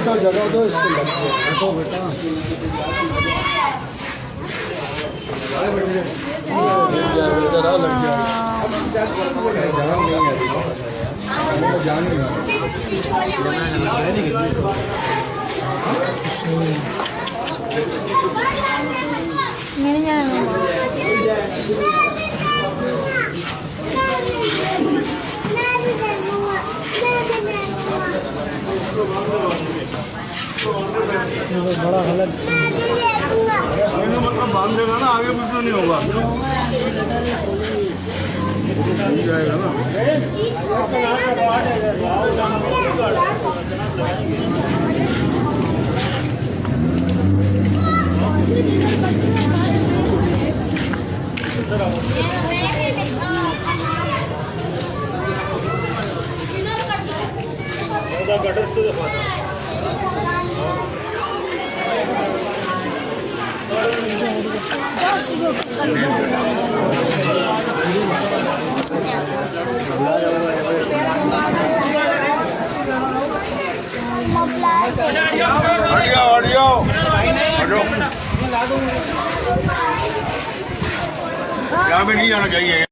तो जगह दो इसको बैठो बेटा। इधर आ लग गया। जगह नहीं है जान नहीं बड़ा गलत मतलब बांध देगा ना, आगे कुछ नहीं होगा, जाएगा ना। ऑडियो यहाँ पे नहीं जाना चाहिए।